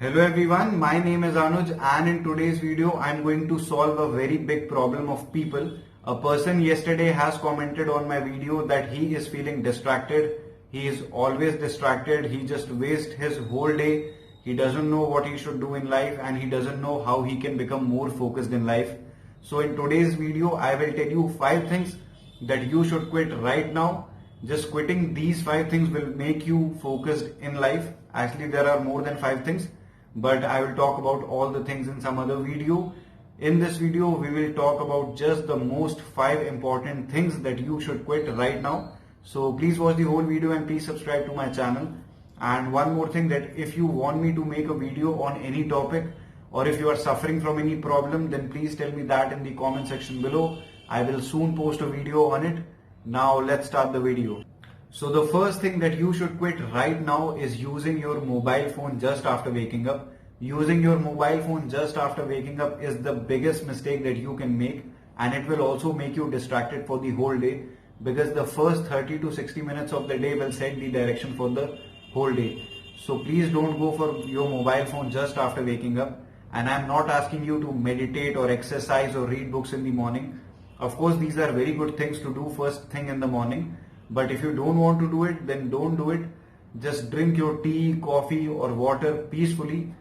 Hello everyone, my name is Anuj and in today's video I'm going to solve a very big problem of people. A person yesterday has commented on my video that he is feeling distracted. He is always distracted. He just wastes his whole day. He doesn't know what he should do in life and he doesn't know how he can become more focused in life. So in today's video I will tell you 5 things that you should quit right now. Just quitting these 5 things will make you focused in life. Actually there are more than 5 things, but I will talk about all the things in some other video. In this video, we will talk about just the most 5 important things that you should quit right now. So please watch the whole video and please subscribe to my channel. And one more thing, that if you want me to make a video on any topic or if you are suffering from any problem, then please tell me that in the comment section below. I will soon post a video on it. Now let's start the video. So the first thing that you should quit right now is using your mobile phone just after waking up. Using your mobile phone just after waking up is the biggest mistake that you can make, and it will also make you distracted for the whole day, because the first 30 to 60 minutes of the day will set the direction for the whole day. So please don't go for your mobile phone just after waking up. And I'm not asking you to meditate or exercise or read books in the morning. Of course, these are very good things to do first thing in the morning. But if you don't want to do it, then don't do it. Just drink your tea, coffee or water peacefully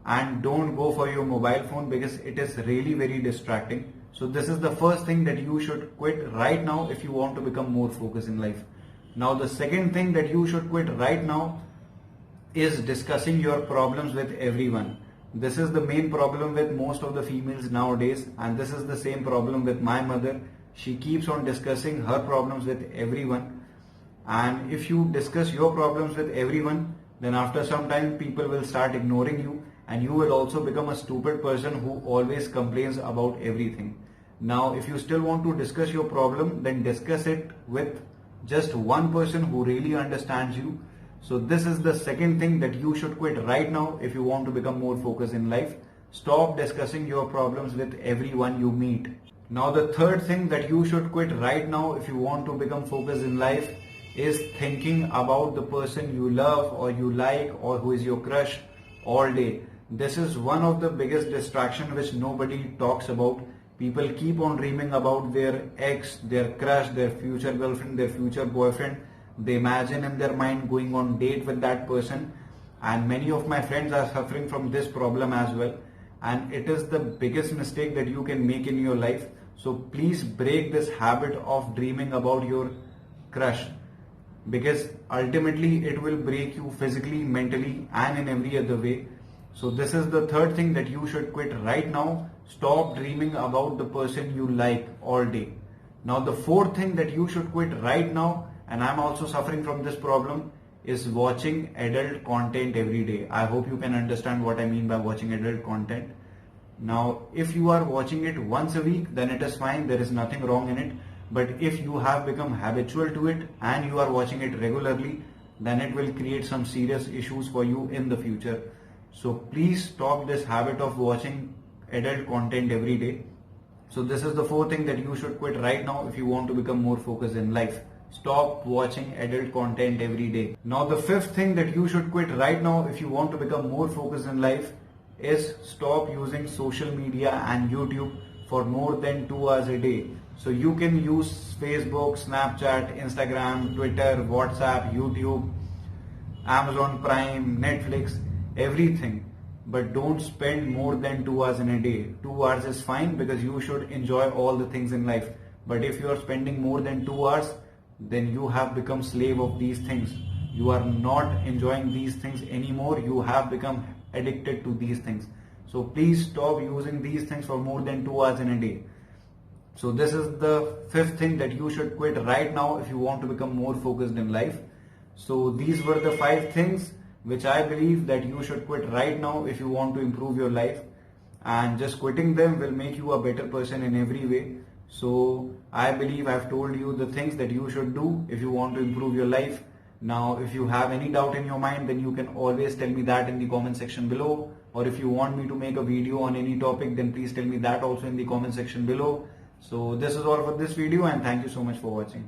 and don't go for your mobile phone, because it is really very distracting. So this is the first thing that you should quit right now if you want to become more focused in life. Now the second thing that you should quit right now is discussing your problems with everyone. This is the main problem with most of the females nowadays, and this is the same problem with my mother. She keeps on discussing her problems with everyone, and if you discuss your problems with everyone, then after some time people will start ignoring you and you will also become a stupid person who always complains about everything. Now if you still want to discuss your problem, then discuss it with just one person who really understands you. So this is the second thing that you should quit right now if you want to become more focused in life. Stop discussing your problems with everyone you meet. Now the third thing that you should quit right now if you want to become focused in life is thinking about the person you love or you like or who is your crush all day. This is one of the biggest distractions which nobody talks about. People keep on dreaming about their ex, their crush, their future girlfriend, their future boyfriend. They imagine in their mind going on date with that person, and many of my friends are suffering from this problem as well. And it is the biggest mistake that you can make in your life. So please break this habit of dreaming about your crush, because ultimately it will break you physically, mentally and in every other way. So this is the third thing that you should quit right now. Stop dreaming about the person you like all day. Now the fourth thing that you should quit right now, and I'm also suffering from this problem, is watching adult content every day. I hope you can understand what I mean by watching adult content. Now, if you are watching it once a week, then it is fine. There is nothing wrong in it. But if you have become habitual to it and you are watching it regularly, then it will create some serious issues for you in the future. So please stop this habit of watching adult content every day. So this is the fourth thing that you should quit right now if you want to become more focused in life. Stop watching adult content every day. Now the fifth thing that you should quit right now if you want to become more focused in life is stop using social media and YouTube for more than 2 hours a day. So you can use Facebook, Snapchat, Instagram, Twitter, WhatsApp, YouTube, Amazon Prime, Netflix, everything. But don't spend more than 2 hours in a day. 2 hours is fine because you should enjoy all the things in life. But if you are spending more than 2 hours, then you have become slave of these things. You are not enjoying these things anymore. You have become addicted to these things. So please stop using these things for more than 2 hours in a day. So this is the fifth thing that you should quit right now if you want to become more focused in life. So these were the 5 things which I believe that you should quit right now if you want to improve your life, and just quitting them will make you a better person in every way. So I believe I've told you the things that you should do if you want to improve your life. Now if you have any doubt in your mind, then you can always tell me that in the comment section below, or if you want me to make a video on any topic, then please tell me that also in the comment section below. So this is all for this video, and thank you so much for watching.